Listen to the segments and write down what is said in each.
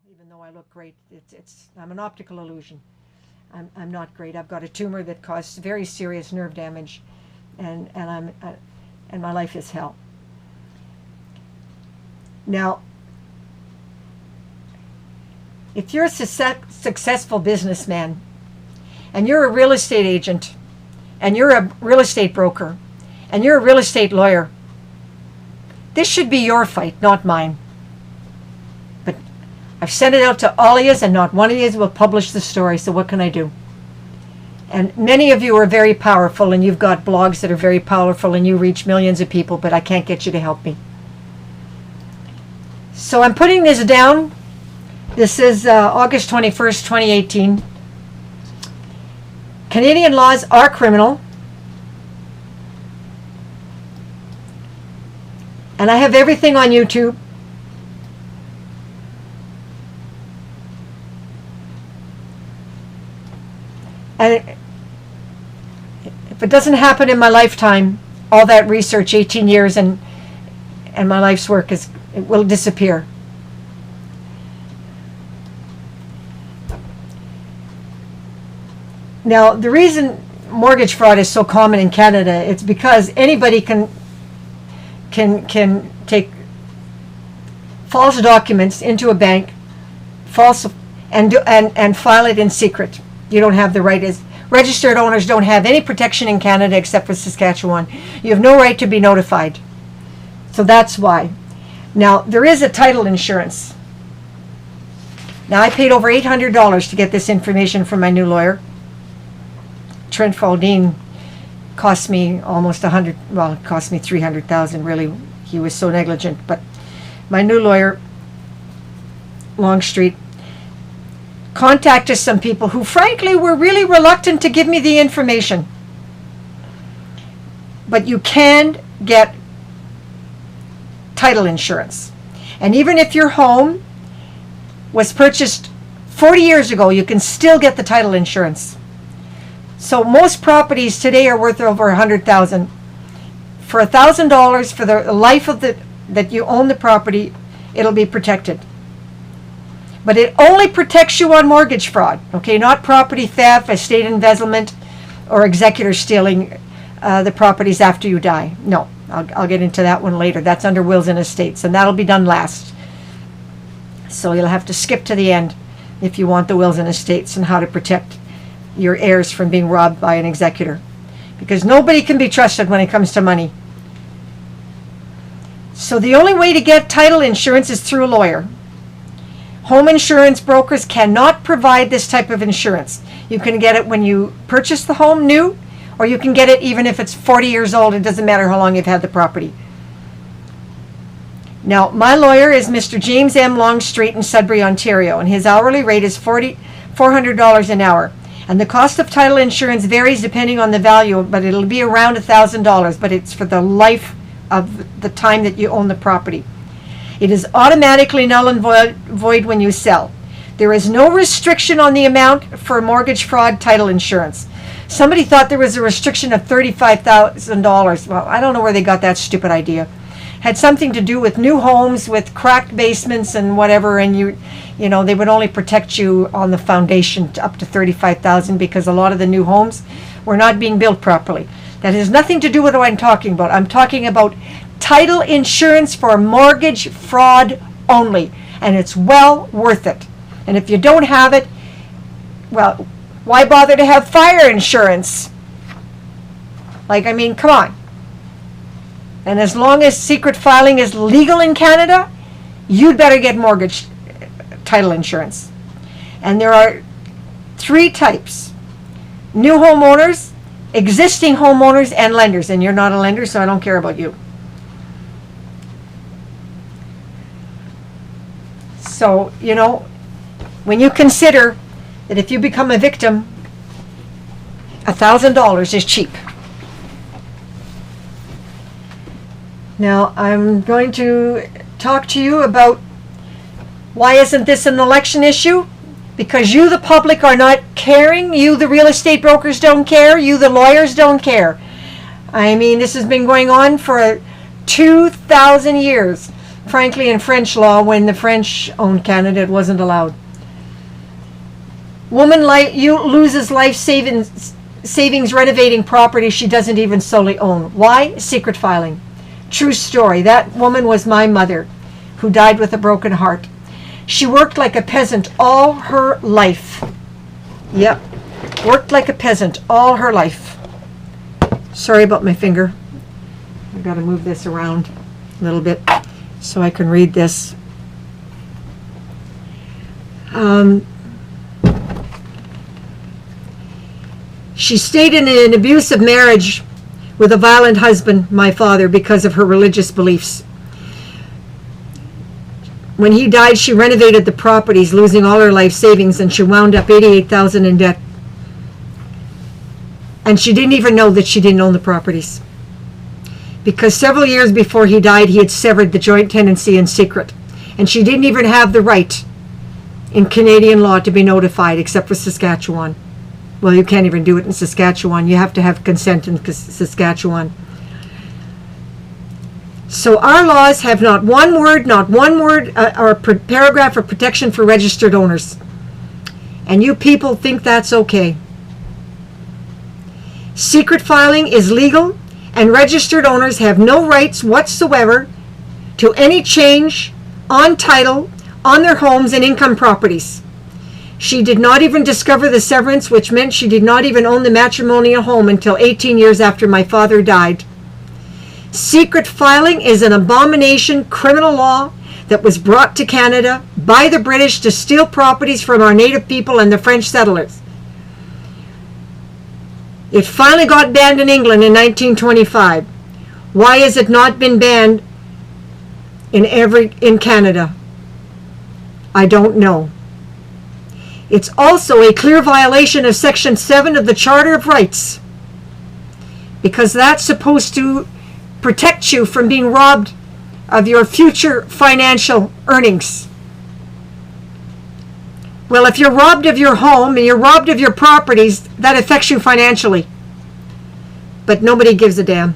even though I look great. I'm an optical illusion. I'm not great. I've got a tumor that caused very serious nerve damage, and my life is hell. Now, if you're a successful businessman, and you're a real estate agent, and you're a real estate broker, and you're a real estate lawyer, this should be your fight, not mine. But I've sent it out to all of you, and not one of you will publish the story, so what can I do? And many of you are very powerful, and you've got blogs that are very powerful, and you reach millions of people, but I can't get you to help me. So I'm putting this down. This is August 21st, 2018. Canadian laws are criminal. And I have everything on YouTube. And if it doesn't happen in my lifetime, all that research, 18 years, and my life's work, it will disappear. Now, the reason mortgage fraud is so common in Canada, it's because anybody can take false documents into a bank, and file it in secret. You don't have the right. As registered owners don't have any protection in Canada except for Saskatchewan. You have no right to be notified. So that's why. Now, there is a title insurance. Now, I paid over $800 to get this information from my new lawyer. TRENT FALLDIEN cost me almost it cost me $300,000 really. He was so negligent. But my new lawyer, Longstreet, contacted some people who frankly were really reluctant to give me the information. But you can get title insurance. And even if your home was purchased 40 years ago, you can still get the title insurance. So most properties today are worth over $100,000. For $1,000 for the life of that you own the property, it'll be protected. But it only protects you on mortgage fraud, okay? Not property theft, estate embezzlement, or executor stealing the properties after you die. No, I'll get into that one later. That's under wills and estates, and that'll be done last. So you'll have to skip to the end if you want the wills and estates and how to protect your heirs from being robbed by an executor, because nobody can be trusted when it comes to money. So the only way to get title insurance is through a lawyer. Home insurance brokers cannot provide this type of insurance. You can get it when you purchase the home new, or you can get it even if it's 40 years old. It doesn't matter how long you've had the property. Now, my lawyer is Mr. James M. Longstreet in Sudbury, Ontario, and his hourly rate is $400 an hour. And the cost of title insurance varies depending on the value, but it'll be around $1,000, but it's for the life of the time that you own the property. It is automatically null and void when you sell. There is no restriction on the amount for mortgage fraud title insurance. Somebody thought there was a restriction of $35,000. Well, I don't know where they got that stupid idea. Had something to do with new homes with cracked basements and whatever, and you know, they would only protect you on the foundation up to $35,000 because a lot of the new homes were not being built properly. That has nothing to do with what I'm talking about. I'm talking about title insurance for mortgage fraud only, and it's well worth it. And if you don't have it, well, why bother to have fire insurance? Like, I mean, come on. And as long as secret filing is legal in Canada, you'd better get mortgage title insurance. And there are 3 types: new homeowners, existing homeowners, and lenders. And you're not a lender, so I don't care about you. So, you know, when you consider that if you become a victim, $1,000 is cheap. Now, I'm going to talk to you about why isn't this an election issue? Because you, the public, are not caring. You, the real estate brokers, don't care. You, the lawyers, don't care. I mean, this has been going on for 2,000 years. frankly, in French law, when the French owned Canada, it wasn't allowed. Woman loses life savings renovating property she doesn't even solely own. Why? Secret filing. True story. That woman was my mother, who died with a broken heart. She worked like a peasant all her life. Yep. Worked like a peasant all her life. Sorry about my finger. I've got to move this around a little bit so I can read this. She stayed in an abusive marriage with a violent husband, my father, because of her religious beliefs. When he died, she renovated the properties, losing all her life savings, and she wound up $88,000 in debt. And she didn't even know that she didn't own the properties. Because several years before he died, he had severed the joint tenancy in secret. And she didn't even have the right in Canadian law to be notified, except for Saskatchewan. Well, you can't even do it in Saskatchewan. You have to have consent in Saskatchewan. So our laws have not one word or paragraph of protection for registered owners. And you people think that's okay. Secret filing is legal, and registered owners have no rights whatsoever to any change on title on their homes and income properties. She did not even discover the severance, which meant she did not even own the matrimonial home until 18 years after my father died. Secret filing is an abomination criminal law that was brought to Canada by the British to steal properties from our native people and the French settlers. It finally got banned in England in 1925. Why has it not been banned in Canada? I don't know. It's also a clear violation of Section 7 of the Charter of Rights, because that's supposed to protect you from being robbed of your future financial earnings. Well, if you're robbed of your home and you're robbed of your properties, that affects you financially. But nobody gives a damn.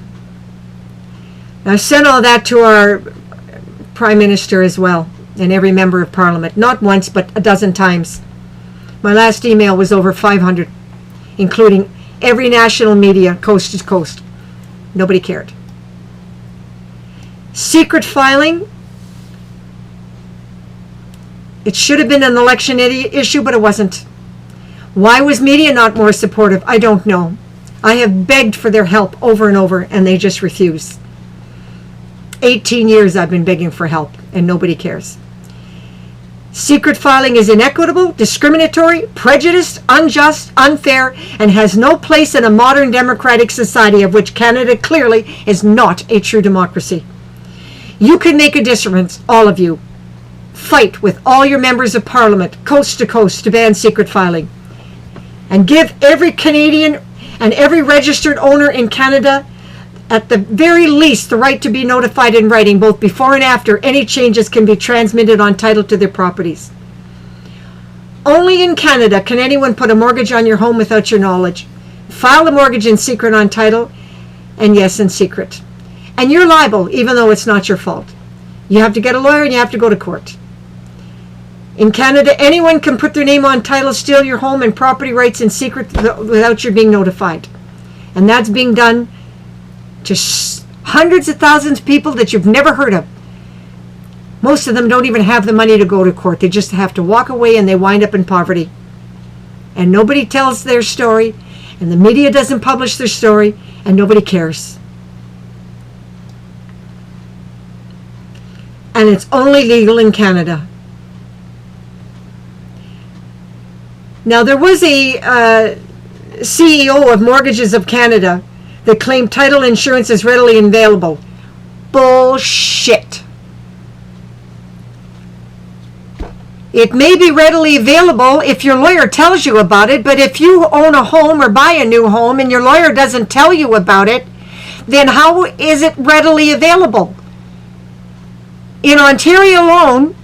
I sent all that to our Prime Minister as well, and every member of Parliament. Not once, but a dozen times. My last email was over 500, including every national media, coast to coast. Nobody cared. Secret filing. It should have been an election issue, but it wasn't. Why was media not more supportive? I don't know. I have begged for their help over and over, and they just refuse. 18 years I've been begging for help, and nobody cares. Secret filing is inequitable, discriminatory, prejudiced, unjust, unfair, and has no place in a modern democratic society, of which Canada clearly is not a true democracy. You can make a difference, all of you. Fight with all your members of Parliament, coast to coast, to ban secret filing. And give every Canadian and every registered owner in Canada, at the very least, the right to be notified in writing, both before and after any changes can be transmitted on title to their properties. Only in Canada can anyone put a mortgage on your home without your knowledge, file a mortgage in secret on title, and yes, in secret. And you're liable, even though it's not your fault. You have to get a lawyer and you have to go to court. In Canada, anyone can put their name on title, steal your home and property rights in secret without you being notified. And that's being done to hundreds of thousands of people that you've never heard of. Most of them don't even have the money to go to court. They just have to walk away, and they wind up in poverty. And nobody tells their story, and the media doesn't publish their story, and nobody cares. And it's only legal in Canada. Now, there was a CEO of Mortgages of Canada that claimed title insurance is readily available. Bullshit. It may be readily available if your lawyer tells you about it, but if you own a home or buy a new home and your lawyer doesn't tell you about it, then how is it readily available? In Ontario alone,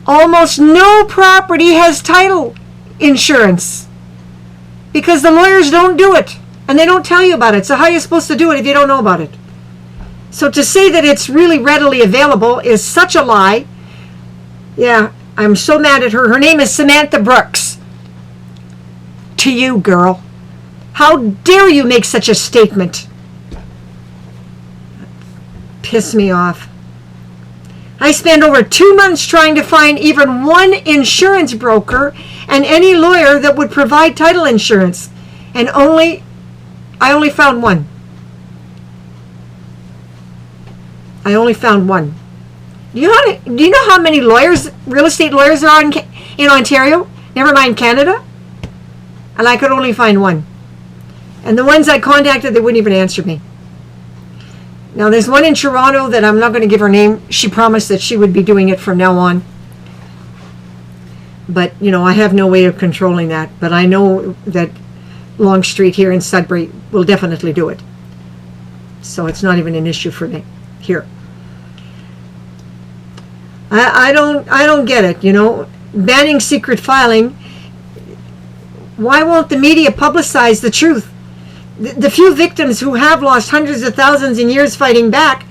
almost no property has title insurance because the lawyers don't do it and they don't tell you about it. So how are you supposed to do it if you don't know about it? So to say that it's really readily available is such a lie. Yeah, I'm so mad at her. Her name is Samantha Brooks. To you, girl. How dare you make such a statement? Piss me off. I spent over 2 months trying to find even one insurance broker and any lawyer that would provide title insurance. And I only found one. I only found one. Do you know how many lawyers, real estate lawyers there are in Ontario? Never mind Canada. And I could only find one. And the ones I contacted, they wouldn't even answer me. Now, there's one in Toronto that I'm not going to give her name. She promised that she would be doing it from now on. But, I have no way of controlling that. But I know that Longstreet here in Sudbury will definitely do it. So it's not even an issue for me here. I don't get it, banning secret filing. Why won't the media publicize the truth? The few victims who have lost hundreds of thousands in years fighting back,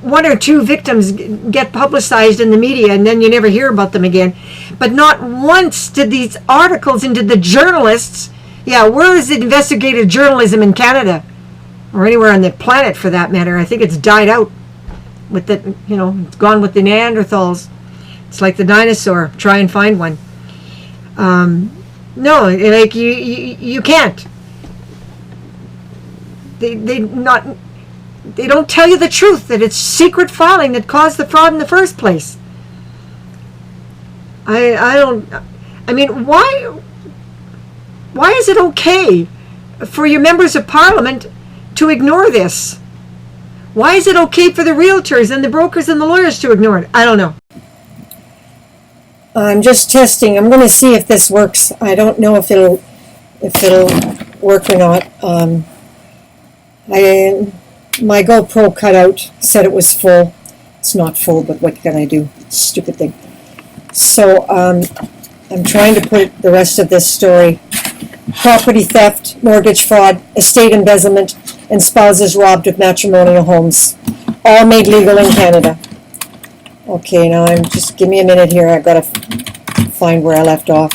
one or two victims get publicized in the media and then you never hear about them again. But not once did these articles into the journalists, where is investigative journalism in Canada? Or anywhere on the planet for that matter. I think it's died out. With the, it's gone with the Neanderthals. It's like the dinosaur. Try and find one. No, like you can't. They don't tell you the truth, that it's secret filing that caused the fraud in the first place. I mean, why is it okay for your members of parliament to ignore this? Why is it okay for the realtors and the brokers and the lawyers to ignore it? I don't know. I'm just testing. I'm going to see if this works. I don't know if it'll work or not. My GoPro cutout said it was full. It's not full, but what can I do? Stupid thing. So I'm trying to put the rest of this story. Property theft, mortgage fraud, estate embezzlement, and spouses robbed of matrimonial homes. All made legal in Canada. Okay, now just give me a minute here. I've got to find where I left off.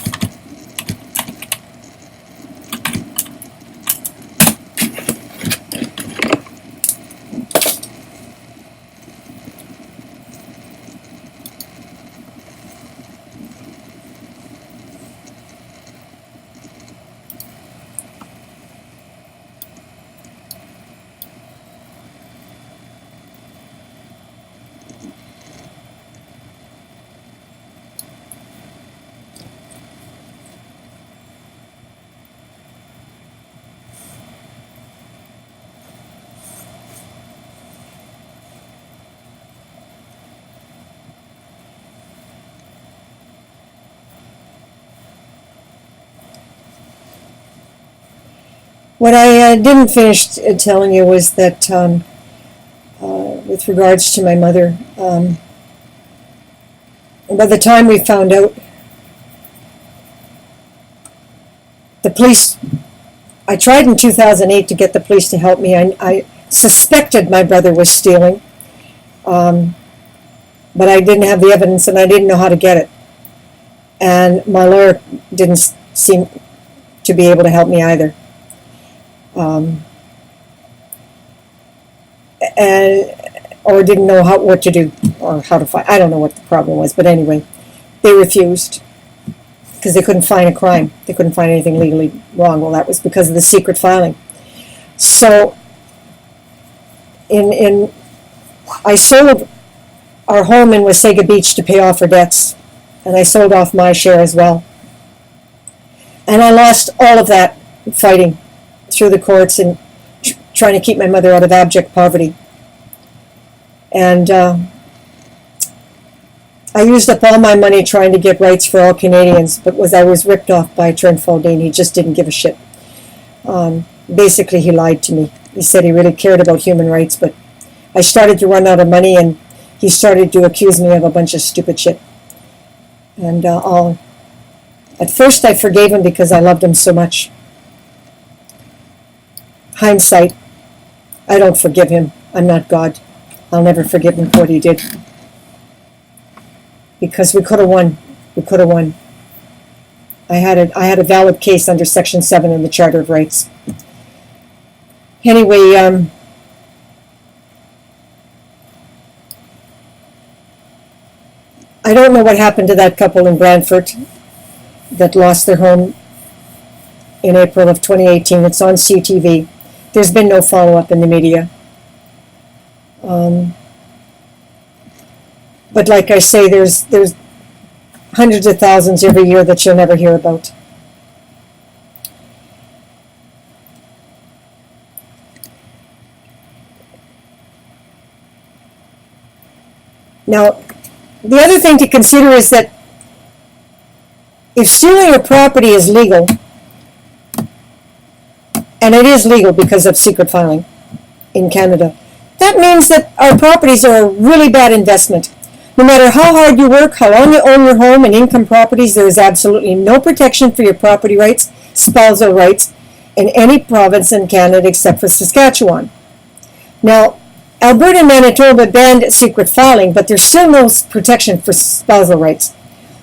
What I didn't finish telling you was that with regards to my mother, by the time we found out, the police, I tried in 2008 to get the police to help me. I suspected my brother was stealing, but I didn't have the evidence and I didn't know how to get it. And my lawyer didn't seem to be able to help me either. Or didn't know what to do or how to find. I don't know what the problem was, but anyway, they refused because they couldn't find a crime. They couldn't find anything legally wrong. Well, that was because of the secret filing. So, I sold our home in Wasaga Beach to pay off her debts, and I sold off my share as well. And I lost all of that fighting through the courts and trying to keep my mother out of abject poverty. And I used up all my money trying to get rights for all Canadians, but I was ripped off by TRENT. He just didn't give a shit. Basically, he lied to me. He said he really cared about human rights, but I started to run out of money, and he started to accuse me of a bunch of stupid shit. And at first, I forgave him because I loved him so much. Hindsight, I don't forgive him. I'm not God. I'll never forgive him for what he did. Because we could have won. We could have won. I had a valid case under Section 7 in the Charter of Rights. Anyway, I don't know what happened to that couple in Brantford that lost their home in April of 2018. It's on CTV. There's been no follow-up in the media. But like I say, there's hundreds of thousands every year that you'll never hear about. Now, the other thing to consider is that if stealing a property is legal, and it is legal because of secret filing in Canada, that means that our properties are a really bad investment. No matter how hard you work, how long you own your home and income properties, there is absolutely no protection for your property rights, spousal rights, in any province in Canada except for Saskatchewan. Now, Alberta and Manitoba banned secret filing, but there's still no protection for spousal rights.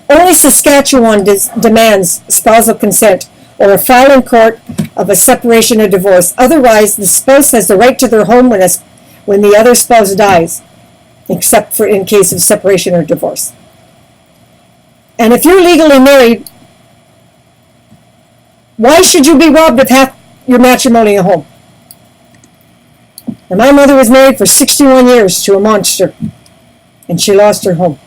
Only Saskatchewan demands spousal consent or a file in court of a separation or divorce. Otherwise, the spouse has the right to their home when the other spouse dies, except for in case of separation or divorce. And if you're legally married, why should you be robbed of half your matrimonial home? And my mother was married for 61 years to a monster, and she lost her home.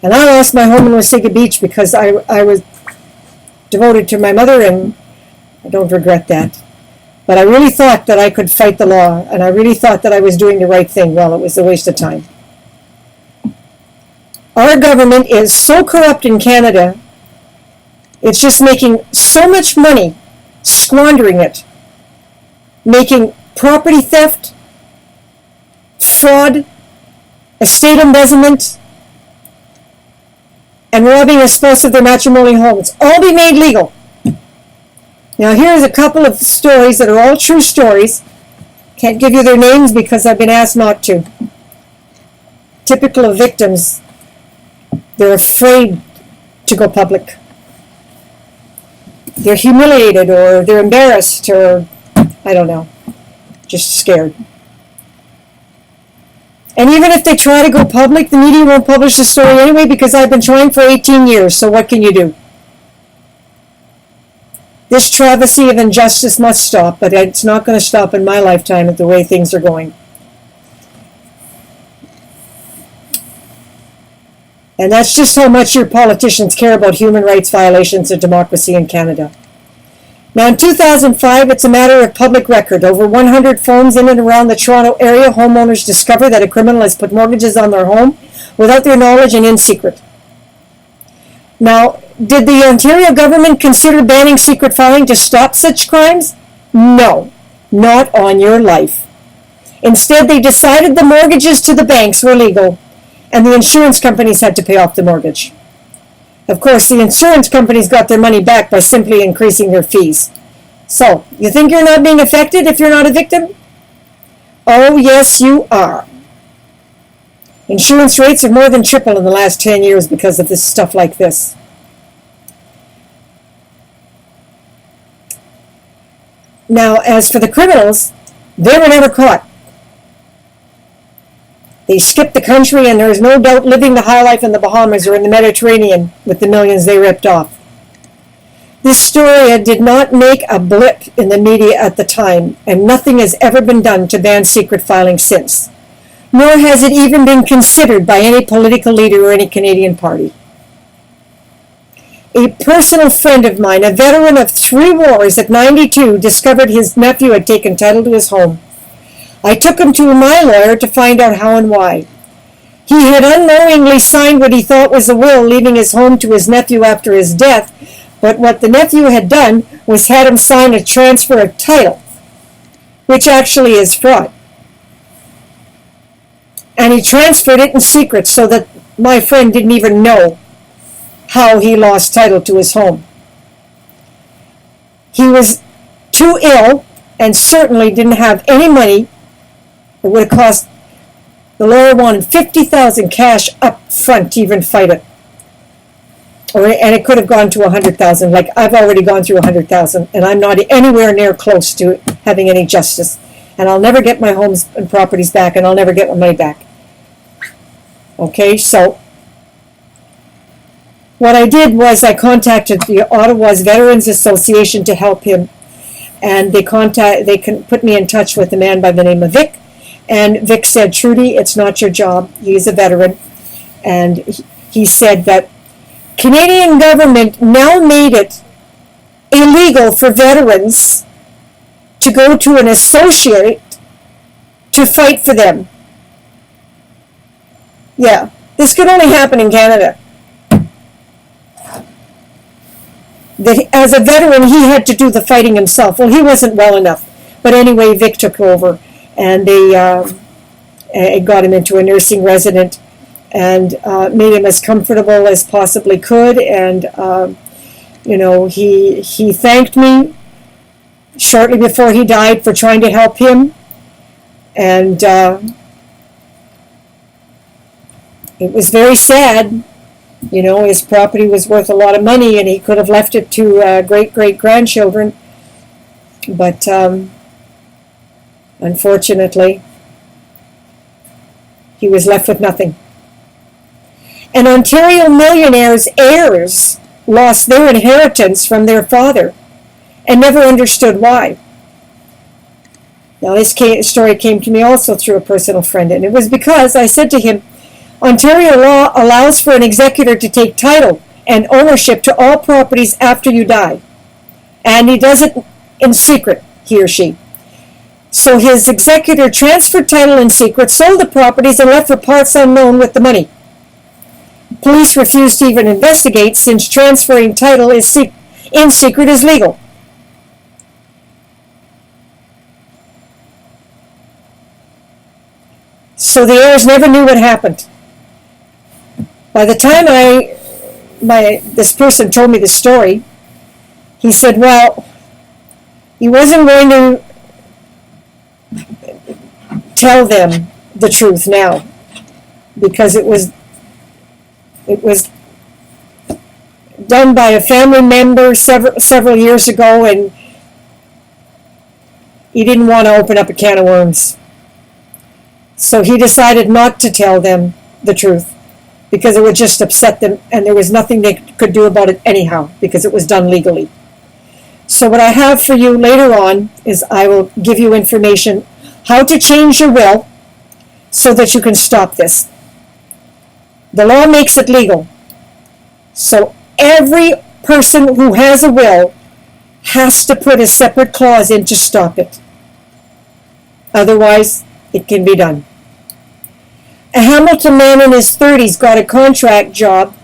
And I lost my home in Wasaga Beach because I was devoted to my mother, and I don't regret that. But I really thought that I could fight the law, and I really thought that I was doing the right thing. Well, it was a waste of time. Our government is so corrupt in Canada, it's just making so much money, squandering it, making property theft, fraud, estate embezzlement, and robbing a spouse of their matrimonial homes, all be made legal. Now here's a couple of stories that are all true stories. Can't give you their names because I've been asked not to. Typical of victims, they're afraid to go public. They're humiliated or they're embarrassed or I don't know, just scared. And even if they try to go public, the media won't publish the story anyway because I've been trying for 18 years, so what can you do? This travesty of injustice must stop, but it's not going to stop in my lifetime at the way things are going. And that's just how much your politicians care about human rights violations and democracy in Canada. Now in 2005, it's a matter of public record. Over 100 phones in and around the Toronto area, homeowners discover that a criminal has put mortgages on their home without their knowledge and in secret. Now, did the Ontario government consider banning secret filing to stop such crimes? No, not on your life. Instead, they decided the mortgages to the banks were legal, and the insurance companies had to pay off the mortgage. Of course, the insurance companies got their money back by simply increasing their fees. So, you think you're not being affected if you're not a victim? Oh, yes, you are. Insurance rates have more than tripled in the last 10 years because of this stuff like this. Now, as for the criminals, they were never caught. They skipped the country, and there is no doubt living the high life in the Bahamas or in the Mediterranean with the millions they ripped off. This story did not make a blip in the media at the time, and nothing has ever been done to ban secret filing since. Nor has it even been considered by any political leader or any Canadian party. A personal friend of mine, a veteran of 3 wars at 92, discovered his nephew had taken title to his home. I took him to my lawyer to find out how and why. He had unknowingly signed what he thought was a will, leaving his home to his nephew after his death, but what the nephew had done was had him sign a transfer of title, which actually is fraud. And he transferred it in secret so that my friend didn't even know how he lost title to his home. He was too ill and certainly didn't have any money It would have cost, the lawyer wanted $50,000 cash up front to even fight it. And it could have gone to $100,000. Like, I've already gone through $100,000, and I'm not anywhere near close to having any justice. And I'll never get my homes and properties back, and I'll never get my money back. Okay, so what I did was I contacted the Ottawa's Veterans Association to help him, and they can put me in touch with a man by the name of Vic. And Vic said, Trudy, it's not your job. He's a veteran, and he said that Canadian government now made it illegal for veterans to go to an associate to fight for them. Yeah, this could only happen in Canada. That as a veteran, he had to do the fighting himself. Well, he wasn't well enough. But anyway, Vic took over, and they got him into a nursing resident and made him as comfortable as possibly could. And, he thanked me shortly before he died for trying to help him. And it was very sad. His property was worth a lot of money, and he could have left it to great-great-grandchildren. But unfortunately, he was left with nothing. And Ontario millionaires' heirs lost their inheritance from their father and never understood why. Now, this story came to me also through a personal friend, and it was because I said to him, Ontario law allows for an executor to take title and ownership to all properties after you die. And he does it in secret, he or she. So his executor transferred title in secret, sold the properties, and left for parts unknown with the money. Police refused to even investigate since transferring title in secret is legal. So the heirs never knew what happened. By the time this person told me the story, he said, well, he wasn't going to tell them the truth now because it was done by a family member several years ago, and he didn't want to open up a can of worms. So he decided not to tell them the truth because it would just upset them, and there was nothing they could do about it anyhow because it was done legally. So what I have for you later on is I will give you information how to change your will so that you can stop this. The law makes it legal. So every person who has a will has to put a separate clause in to stop it. Otherwise, it can be done. A Hamilton man in his 30s got a contract job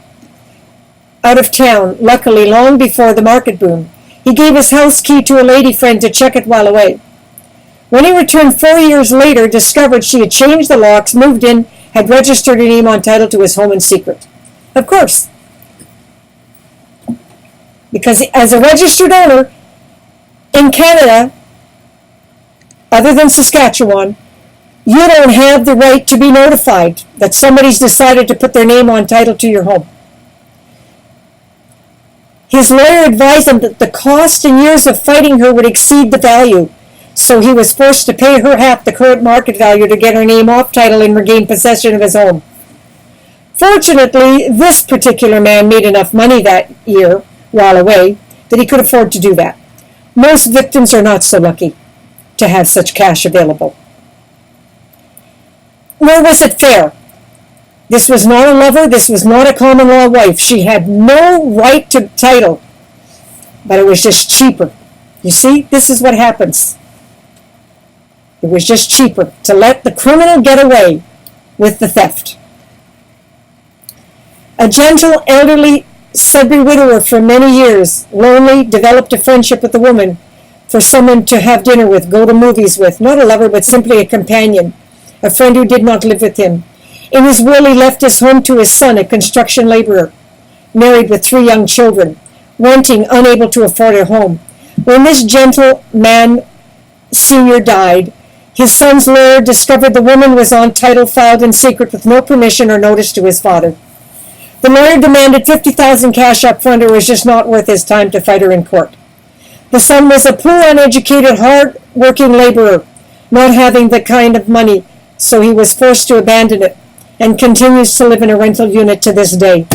out of town, luckily long before the market boom. He gave his house key to a lady friend to check it while away. When he returned 4 years later, discovered she had changed the locks, moved in, had registered her name on title to his home in secret. Of course. Because as a registered owner in Canada, other than Saskatchewan, you don't have the right to be notified that somebody's decided to put their name on title to your home. His lawyer advised him that the cost and years of fighting her would exceed the value, so he was forced to pay her half the current market value to get her name off title and regain possession of his home. Fortunately, this particular man made enough money that year, while away, that he could afford to do that. Most victims are not so lucky to have such cash available. Nor was it fair. This was not a lover. This was not a common law wife. She had no right to title, but it was just cheaper. You see, this is what happens. It was just cheaper to let the criminal get away with the theft. A gentle, elderly Sudbury widower for many years, lonely, developed a friendship with a woman for someone to have dinner with, go to movies with, not a lover, but simply a companion, a friend who did not live with him. In his will, he left his home to his son, a construction laborer, married with 3 young children, renting, unable to afford a home. When this gentle man, senior, died, His son's lawyer discovered the woman was on title filed in secret with no permission or notice to his father. The lawyer demanded $50,000 cash up front, or it was just not worth his time to fight her in court. The son was a poor, uneducated, hard-working laborer, not having the kind of money, so he was forced to abandon it and continues to live in a rental unit to this day.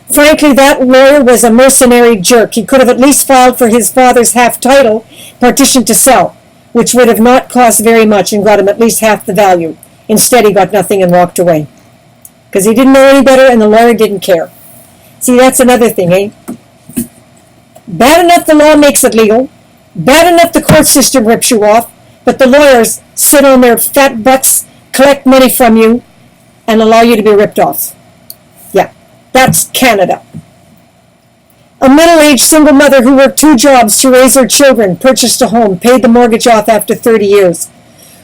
Frankly, that lawyer was a mercenary jerk. He could have at least filed for his father's half title, partition to sell, which would have not cost very much and got him at least half the value. Instead, he got nothing and walked away. Because he didn't know any better and the lawyer didn't care. See, that's another thing, eh? Bad enough the law makes it legal. Bad enough the court system rips you off. But the lawyers sit on their fat butts, collect money from you, and allow you to be ripped off. Yeah, that's Canada. A middle-aged single mother who worked 2 jobs to raise her children, purchased a home, paid the mortgage off after 30 years.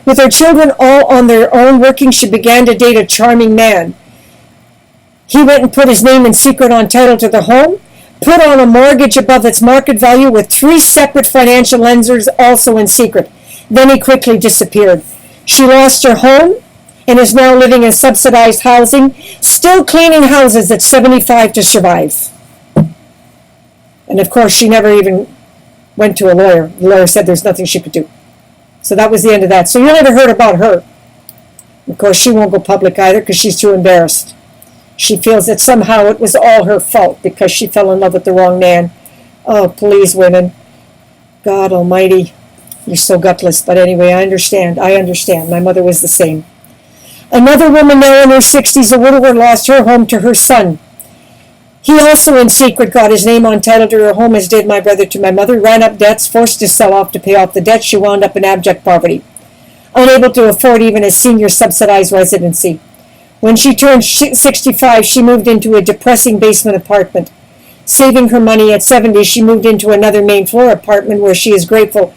With her children all on their own working, she began to date a charming man. He went and put his name in secret on title to the home, put on a mortgage above its market value with 3 separate financial lenders also in secret. Then he quickly disappeared. She lost her home and is now living in subsidized housing, still cleaning houses at 75 to survive. And of course, she never even went to a lawyer. The lawyer said there's nothing she could do. So that was the end of that. So you never heard about her. Of course, she won't go public either because she's too embarrassed. She feels that somehow it was all her fault because she fell in love with the wrong man. Oh, please, women. God almighty. You're so gutless. But anyway, I understand. My mother was the same. Another woman now in her 60s, a widower, lost her home to her son. He also in secret got his name on title to her home, as did my brother to my mother, ran up debts, forced to sell off to pay off the debt. She wound up in abject poverty, unable to afford even a senior subsidized residency. When she turned 65, she moved into a depressing basement apartment. Saving her money at 70, she moved into another main floor apartment where she is grateful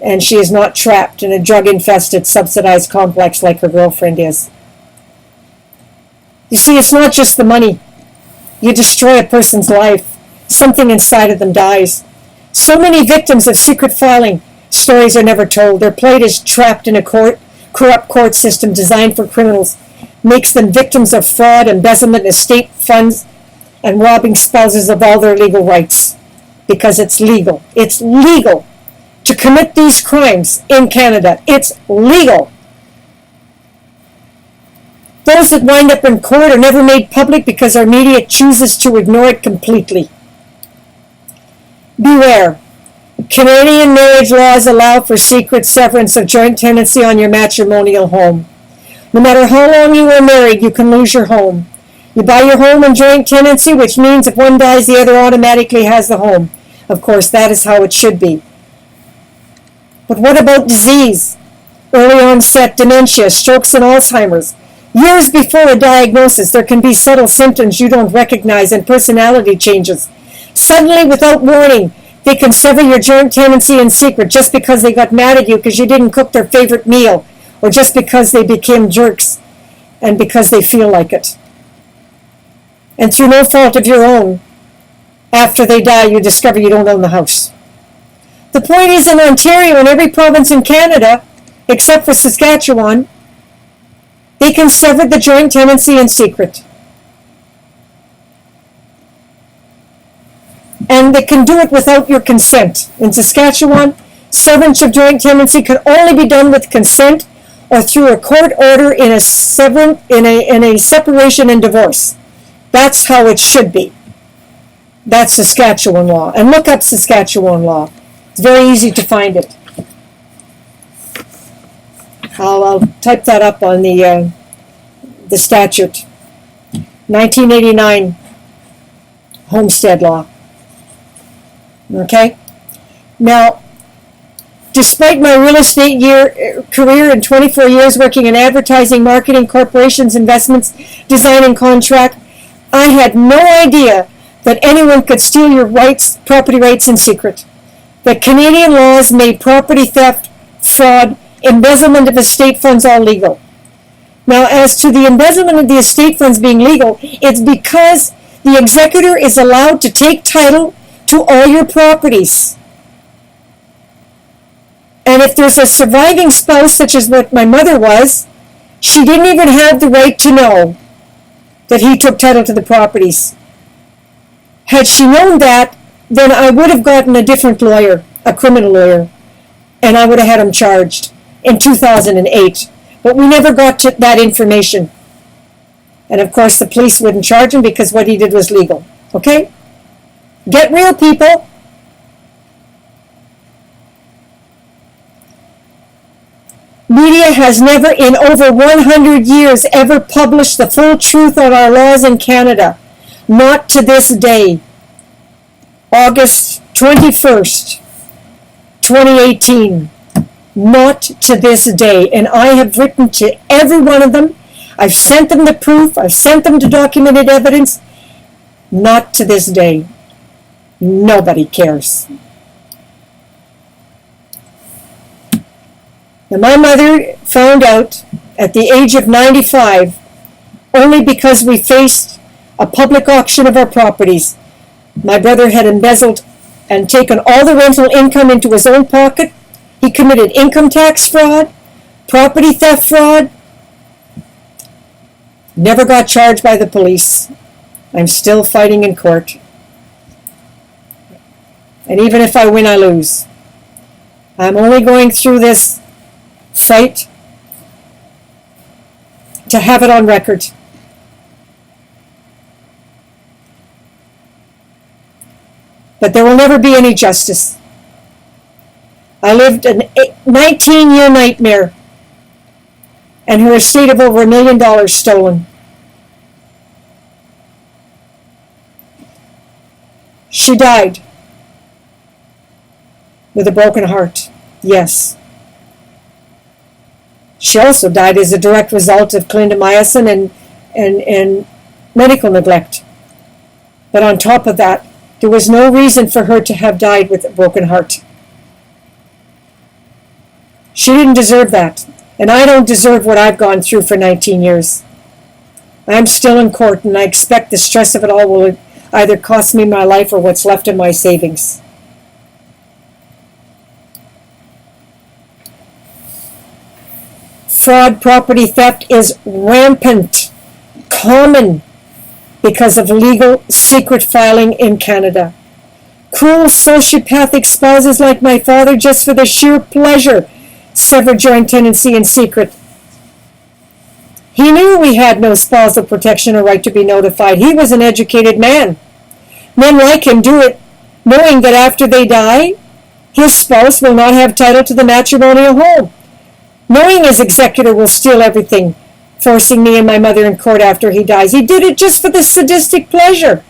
and she is not trapped in a drug-infested, subsidized complex like her girlfriend is. You see, it's not just the money. You destroy a person's life. Something inside of them dies. So many victims of secret filing stories are never told. Their plight is trapped in a corrupt court system designed for criminals, makes them victims of fraud, embezzlement, estate funds, and robbing spouses of all their legal rights. Because it's legal. It's legal to commit these crimes in Canada. It's legal. Those that wind up in court are never made public because our media chooses to ignore it completely. Beware. Canadian marriage laws allow for secret severance of joint tenancy on your matrimonial home. No matter how long you were married, you can lose your home. You buy your home in joint tenancy, which means if one dies, the other automatically has the home. Of course, that is how it should be. But what about disease? Early onset dementia, strokes, and Alzheimer's. Years before a diagnosis, there can be subtle symptoms you don't recognize and personality changes. Suddenly, without warning, they can sever your joint tenancy in secret just because they got mad at you because you didn't cook their favorite meal, or just because they became jerks and because they feel like it. And through no fault of your own, after they die, you discover you don't own the house. The point is, in Ontario and every province in Canada, except for Saskatchewan, they can sever the joint tenancy in secret. And they can do it without your consent. In Saskatchewan, severance of joint tenancy can only be done with consent or through a court order in a separation and divorce. That's how it should be. That's Saskatchewan law. And look up Saskatchewan law. It's very easy to find it. I'll type that up on the statute. 1989 Homestead Law. Okay? Now, despite my real estate career in 24 years working in advertising, marketing, corporations, investments, design, and contract, I had no idea that anyone could steal your rights, property rights in secret. That Canadian laws made property theft, fraud, embezzlement of estate funds all legal. Now, as to the embezzlement of the estate funds being legal, it's because the executor is allowed to take title to all your properties. And if there's a surviving spouse, such as what my mother was, she didn't even have the right to know that he took title to the properties. Had she known that, then I would have gotten a different lawyer, a criminal lawyer, and I would have had him charged in 2008. But we never got to that information. And of course the police wouldn't charge him because what he did was legal. Okay? Get real, people. Media has never in over 100 years ever published the full truth on our laws in Canada. Not to this day. August 21st, 2018. Not to this day. And I have written to every one of them. I've sent them the proof. I've sent them the documented evidence. Not to this day. Nobody cares. Now, my mother found out at the age of 95 only because we faced a public auction of our properties. My brother had embezzled and taken all the rental income into his own pocket. He committed income tax fraud, property theft fraud. Never got charged by the police. I'm still fighting in court. And even if I win, I lose. I'm only going through this fight to have it on record. But there will never be any justice. I lived an 19-year nightmare, and her estate of over $1 million stolen. She died with a broken heart, yes. She also died as a direct result of clindamycin and medical neglect. But on top of that, there was no reason for her to have died with a broken heart. She didn't deserve that, and I don't deserve what I've gone through for 19 years. I'm still in court, and I expect the stress of it all will either cost me my life or what's left of my savings. Fraud, property theft is rampant, common, because of legal secret filing in Canada. Cruel sociopathic spouses like my father, just for the sheer pleasure, sever joint tenancy in secret. He knew we had no spousal protection or right to be notified. He was an educated man. Men like him do it knowing that after they die, his spouse will not have title to the matrimonial home. Knowing his executor will steal everything, forcing me and my mother in court after he dies. He did it just for the sadistic pleasure.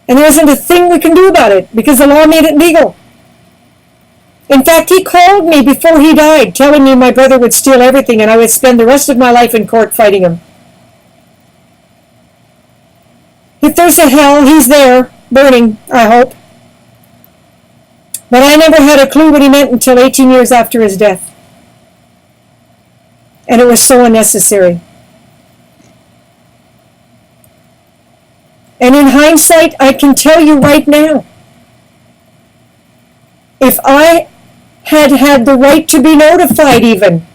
And there isn't a thing we can do about it because the law made it legal. In fact, he called me before he died, telling me my brother would steal everything and I would spend the rest of my life in court fighting him. If there's a hell, he's there, burning, I hope. But I never had a clue what he meant until 18 years after his death. And it was so unnecessary. And in hindsight, I can tell you right now, if I had had the right to be notified even,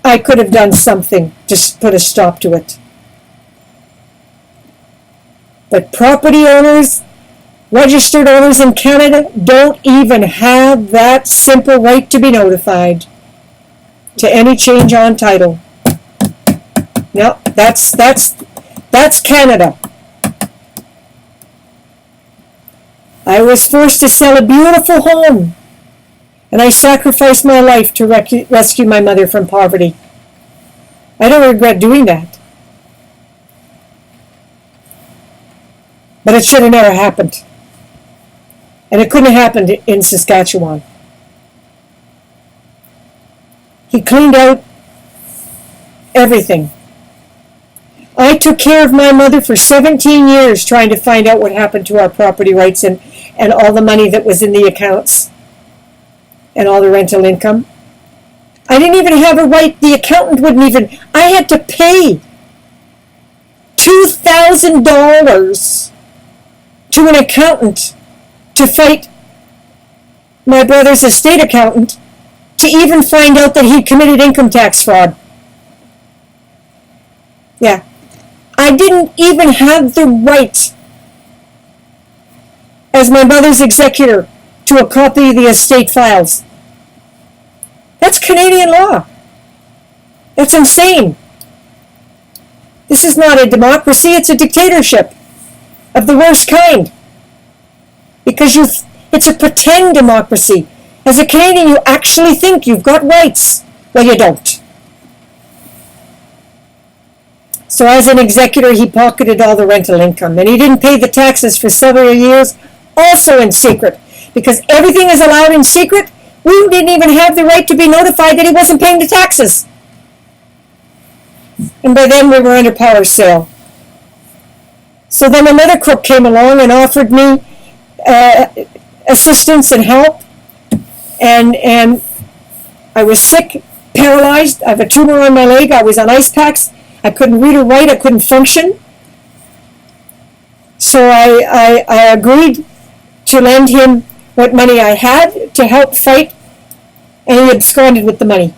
I could have done something to put a stop to it. But property owners, registered owners in Canada, don't even have that simple right to be notified to any change on title. No, that's Canada. I was forced to sell a beautiful home, and I sacrificed my life to rescue my mother from poverty. I don't regret doing that. But it should have never happened. And it couldn't have happened in Saskatchewan. He cleaned out everything. I took care of my mother for 17 years trying to find out what happened to our property rights and all the money that was in the accounts and all the rental income. I didn't even have a right. The accountant wouldn't even. I had to pay $2,000 to an accountant to fight my brother's estate accountant to even find out that he committed income tax fraud. Yeah. I didn't even have the right, as my mother's executor, to a copy of the estate files. That's Canadian law. That's insane. This is not a democracy, it's a dictatorship of the worst kind. Because it's a pretend democracy. As a Canadian, you actually think you've got rights. Well, you don't. So as an executor, he pocketed all the rental income, and he didn't pay the taxes for several years, also in secret. Because everything is allowed in secret, we didn't even have the right to be notified that he wasn't paying the taxes. And by then we were under power sale. So then another crook came along and offered me assistance and help. And I was sick, paralyzed. I have a tumor on my leg. I was on ice packs. I couldn't read or write. I couldn't function. So I agreed to lend him what money I had to help fight, and he absconded with the money.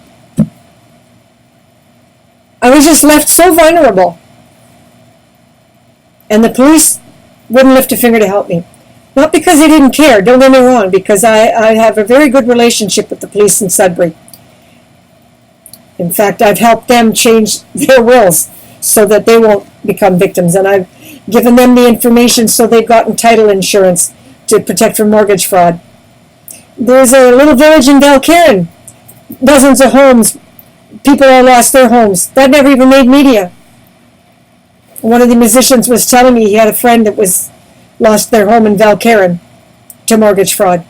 I was just left so vulnerable. And the police wouldn't lift a finger to help me. Not because they didn't care, don't get me wrong, because I have a very good relationship with the police in Sudbury. In fact, I've helped them change their wills so that they won't become victims. And I've given them the information so they've gotten title insurance to protect from mortgage fraud. There's a little village in Valcarin. Dozens of homes. People all lost their homes. That never even made media. One of the musicians was telling me he had a friend that was lost their home in Valcarin to mortgage fraud.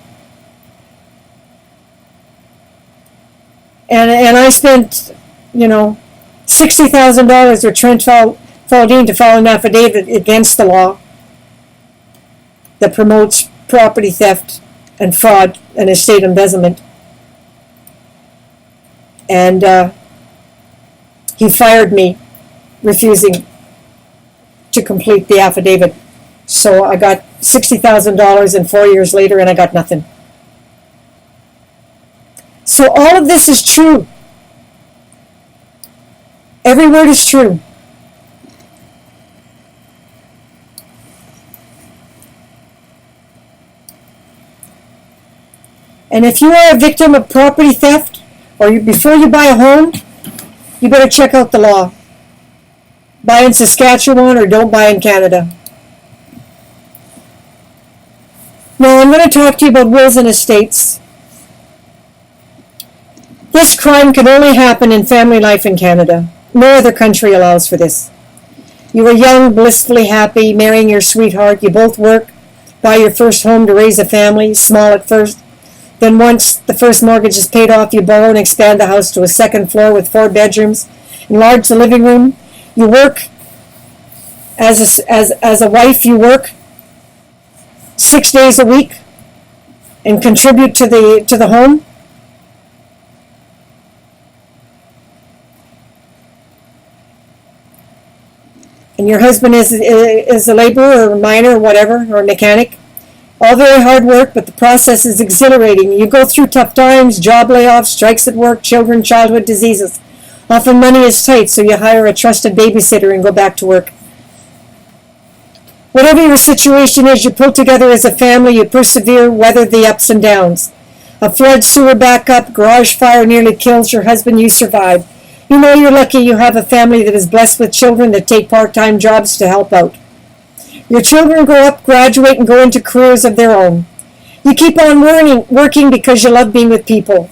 And I spent, $60,000 with Trent FALLDIEN to file an affidavit against the law that promotes property theft and fraud and estate embezzlement. And he fired me, refusing to complete the affidavit. So I got $60,000, and 4 years later, and I got nothing. So all of this is true. Every word is true. And if you are a victim of property theft, or before you buy a home, you better check out the law. Buy in Saskatchewan or don't buy in Canada. Now I'm going to talk to you about wills and estates. This crime can only happen in family life in Canada. No other country allows for this. You were young, blissfully happy, marrying your sweetheart. You both work, buy your first home to raise a family, small at first. Then once the first mortgage is paid off, you borrow and expand the house to a second floor with 4 bedrooms, enlarge the living room. You work as a wife. You work 6 days a week and contribute to the home. And your husband is a laborer or a miner or whatever, or a mechanic. All very hard work, but the process is exhilarating. You go through tough times, job layoffs, strikes at work, children, childhood diseases. Often money is tight, so you hire a trusted babysitter and go back to work. Whatever your situation is, you pull together as a family, you persevere, weather the ups and downs. A flood, sewer backup, garage fire nearly kills your husband, you survive. You know you're lucky you have a family that is blessed with children that take part-time jobs to help out. Your children grow up, graduate, and go into careers of their own. You keep on working because you love being with people.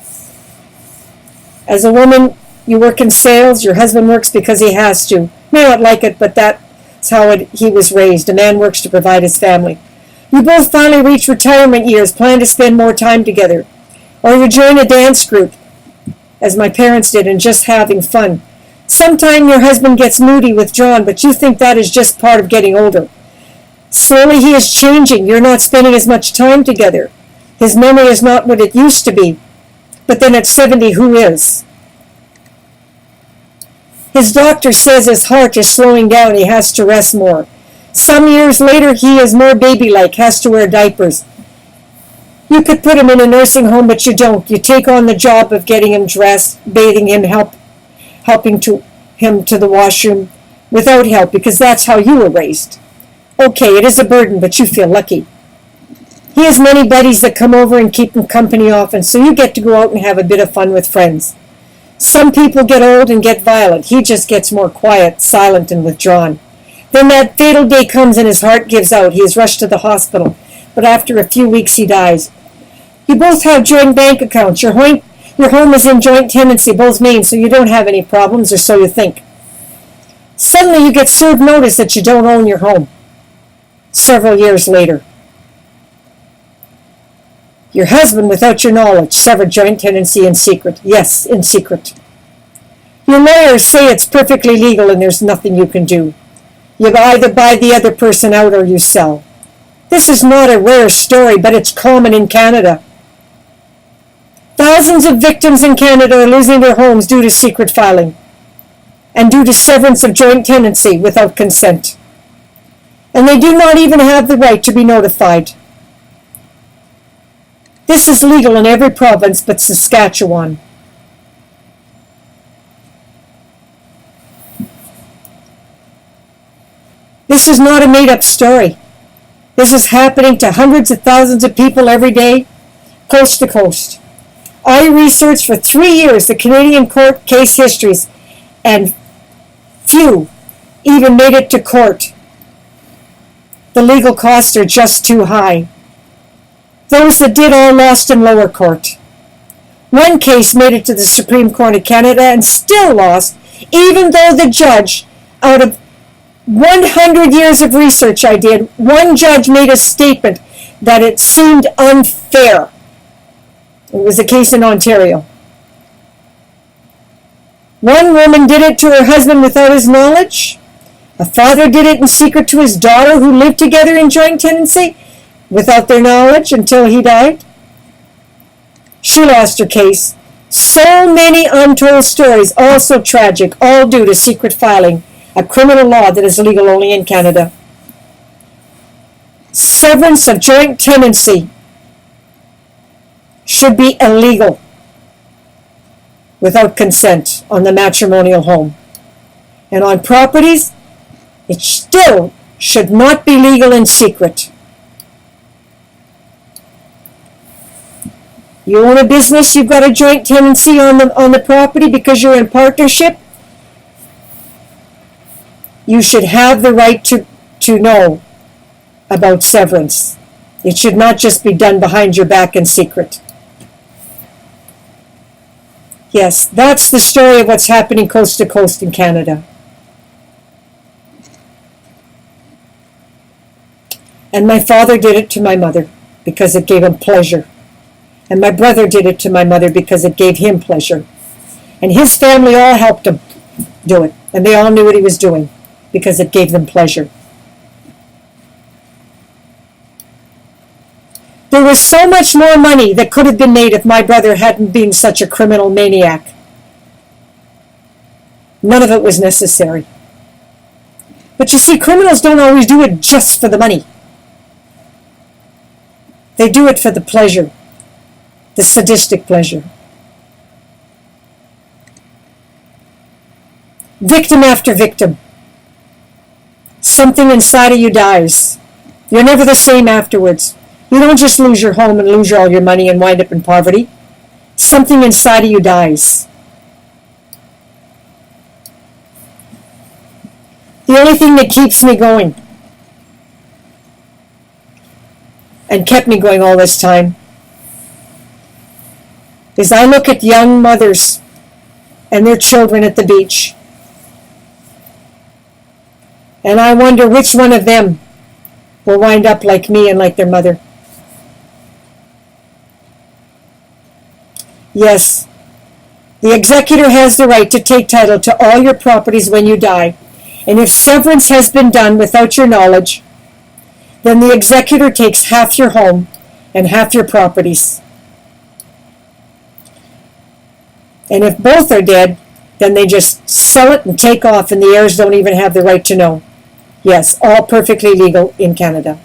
As a woman, you work in sales. Your husband works because he has to. May not like it, but that's how he was raised. A man works to provide his family. You both finally reach retirement years, plan to spend more time together. Or you join a dance group, as my parents did, and just having fun. Sometime your husband gets moody, withdrawn, but you think that is just part of getting older. Slowly he is changing. You're not spending as much time together. His memory is not what it used to be. But then at 70, who is? His doctor says his heart is slowing down. He has to rest more. Some years later, he is more baby-like, has to wear diapers. You could put him in a nursing home, but you don't. You take on the job of getting him dressed, bathing him, helping him to the washroom without help, because that's how you were raised. Okay, it is a burden, but you feel lucky. He has many buddies that come over and keep him company often, so you get to go out and have a bit of fun with friends. Some people get old and get violent. He just gets more quiet, silent, and withdrawn. Then that fatal day comes and his heart gives out. He is rushed to the hospital, but after a few weeks he dies. You both have joint bank accounts. Your home is in joint tenancy, both names, so you don't have any problems, or so you think. Suddenly you get served notice that you don't own your home. Several years later. Your husband, without your knowledge, severed joint tenancy in secret. Yes, in secret. Your lawyers say it's perfectly legal and there's nothing you can do. You either buy the other person out or you sell. This is not a rare story, but it's common in Canada. Thousands of victims in Canada are losing their homes due to secret filing and due to severance of joint tenancy without consent. And they do not even have the right to be notified. This is legal in every province but Saskatchewan. This is not a made-up story. This is happening to hundreds of thousands of people every day, coast to coast. I researched for 3 years the Canadian court case histories, and few even made it to court. The legal costs are just too high. Those that did all lost in lower court. One case made it to the Supreme Court of Canada and still lost, even though the judge, out of 100 years of research I did, one judge made a statement that it seemed unfair. It was a case in Ontario. One woman did it to her husband without his knowledge. A father did it in secret to his daughter who lived together in joint tenancy without their knowledge until he died. She lost her case. So many untold stories, all so tragic, all due to secret filing, a criminal law that is legal only in Canada. Severance of joint tenancy should be illegal without consent on the matrimonial home. And on properties, it still should not be legal in secret. You own a business, you've got a joint tenancy on the property because you're in partnership. You should have the right to know about severance. It should not just be done behind your back in secret. Yes, that's the story of what's happening coast to coast in Canada. And my father did it to my mother because it gave him pleasure. And my brother did it to my mother because it gave him pleasure. And his family all helped him do it. And they all knew what he was doing because it gave them pleasure. There was so much more money that could have been made if my brother hadn't been such a criminal maniac. None of it was necessary. But you see, criminals don't always do it just for the money. They do it for the pleasure, the sadistic pleasure. Victim after victim. Something inside of you dies. You're never the same afterwards. You don't just lose your home and lose all your money and wind up in poverty. Something inside of you dies. The only thing that keeps me going and kept me going all this time is I look at young mothers and their children at the beach, and I wonder which one of them will wind up like me and like their mother. Yes, the executor has the right to take title to all your properties when you die, and if severance has been done without your knowledge, then the executor takes half your home and half your properties. And if both are dead, then they just sell it and take off, and the heirs don't even have the right to know. Yes, all perfectly legal in Canada.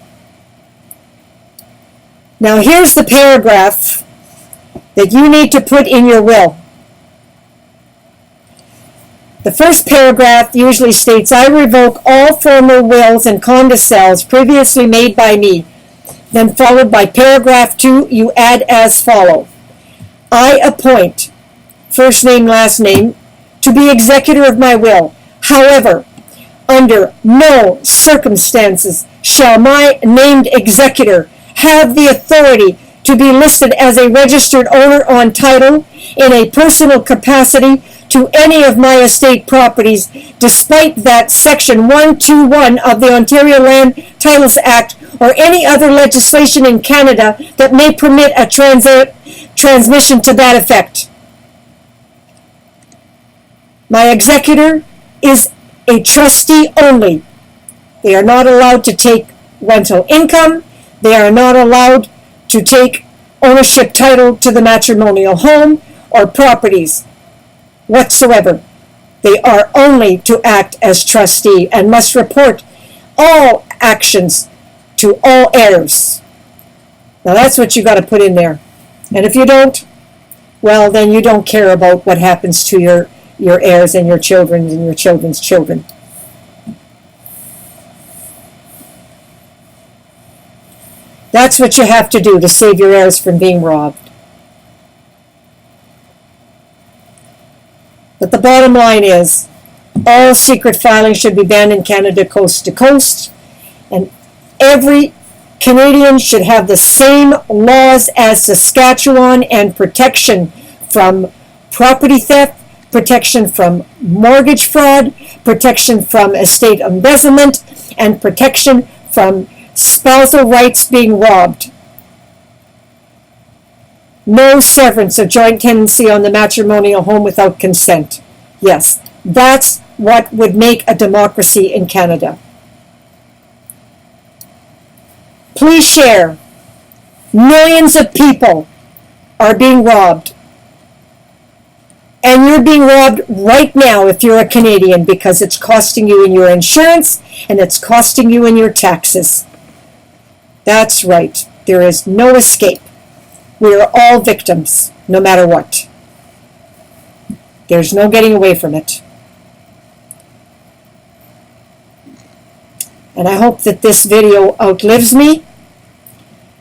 Now here's the paragraph that you need to put in your will. The first paragraph usually states, I revoke all former wills and codicils previously made by me. Then followed by paragraph 2, you add as follow. I appoint, first name, last name, to be executor of my will. However, under no circumstances shall my named executor have the authority to be listed as a registered owner on title in a personal capacity to any of my estate properties, despite that Section 121 of the Ontario Land Titles Act or any other legislation in Canada that may permit a transmission to that effect. My executor is a trustee only. They are not allowed to take rental income. They are not allowed to take ownership title to the matrimonial home or properties whatsoever. They are only to act as trustee and must report all actions to all heirs. Now that's what you got to put in there. And if you don't, well, then you don't care about what happens to your heirs and your children and your children's children. That's what you have to do to save your heirs from being robbed. But the bottom line is, all secret filing should be banned in Canada coast to coast, and every Canadian should have the same laws as Saskatchewan and protection from property theft, protection from mortgage fraud, protection from estate embezzlement, and protection from spousal rights being robbed. No severance of joint tenancy on the matrimonial home without consent. Yes, that's what would make a democracy in Canada. Please share. Millions of people are being robbed. And you're being robbed right now if you're a Canadian, because it's costing you in your insurance and it's costing you in your taxes. That's right. There is no escape. We are all victims, no matter what. There's no getting away from it. And I hope that this video outlives me,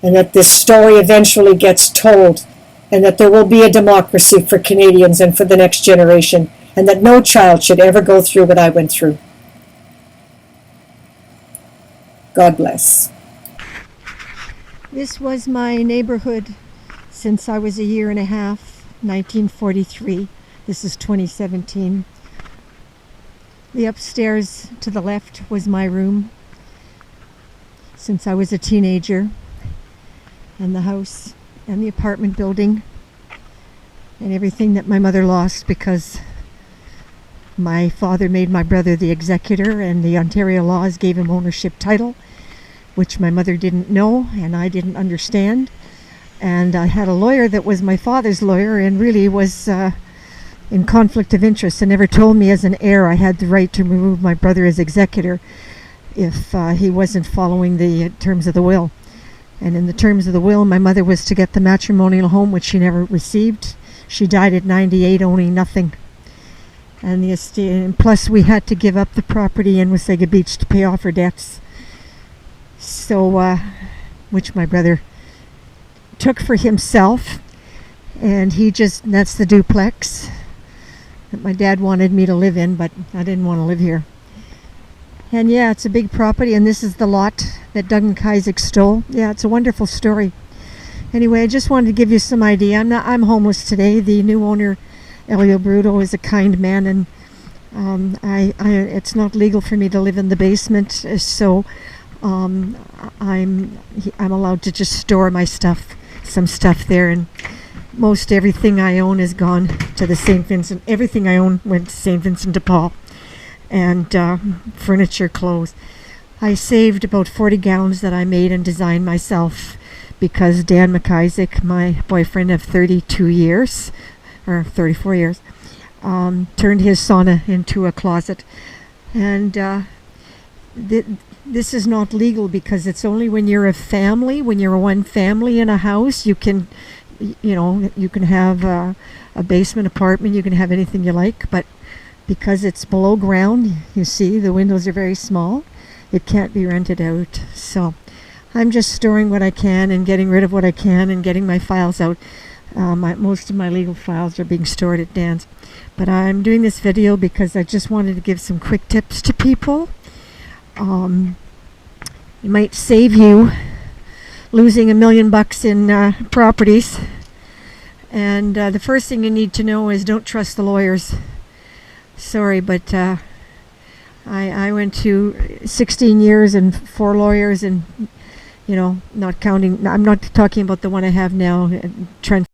and that this story eventually gets told, and that there will be a democracy for Canadians and for the next generation, and that no child should ever go through what I went through. God bless. This was my neighborhood since I was a year and a half, 1943. This is 2017. The upstairs to the left was my room since I was a teenager, and the house and the apartment building and everything that my mother lost because my father made my brother the executor, and the Ontario laws gave him ownership title, which my mother didn't know and I didn't understand. And I had a lawyer that was my father's lawyer and really was in conflict of interest, and never told me as an heir I had the right to remove my brother as executor if he wasn't following the terms of the will. And in the terms of the will, my mother was to get the matrimonial home, which she never received. She died at 98 owning nothing. And the estate, and plus we had to give up the property in Wasaga Beach to pay off her debts. So, which my brother took for himself, and that's the duplex that my dad wanted me to live in, but I didn't want to live here. And yeah, it's a big property, and this is the lot that Doug and Isaac stole. Yeah, it's a wonderful story. Anyway, I just wanted to give you some idea. I'm homeless today. The new owner, Elio Bruto, is a kind man, and it's not legal for me to live in the basement, so I'm allowed to just store my stuff, some stuff there, and most everything I own is gone to the St. Vincent. Everything I own went to St. Vincent de Paul, and furniture, clothes. I saved about 40 gowns that I made and designed myself because Dan McIsaac, my boyfriend of 32 years, or 34 years, turned his sauna into a closet. And this is not legal because it's only when you're a family, when you're one family in a house, you can, you can have a basement apartment, you can have anything you like, but because it's below ground, you see, the windows are very small, it can't be rented out. So I'm just storing what I can and getting rid of what I can and getting my files out. Most of my legal files are being stored at Dan's. But I'm doing this video because I just wanted to give some quick tips to people. It might save you losing $1 million in properties. And the first thing you need to know is don't trust the lawyers. Sorry, but I went to 16 years and 4 lawyers and, not counting, I'm not talking about the one I have now, TRENT.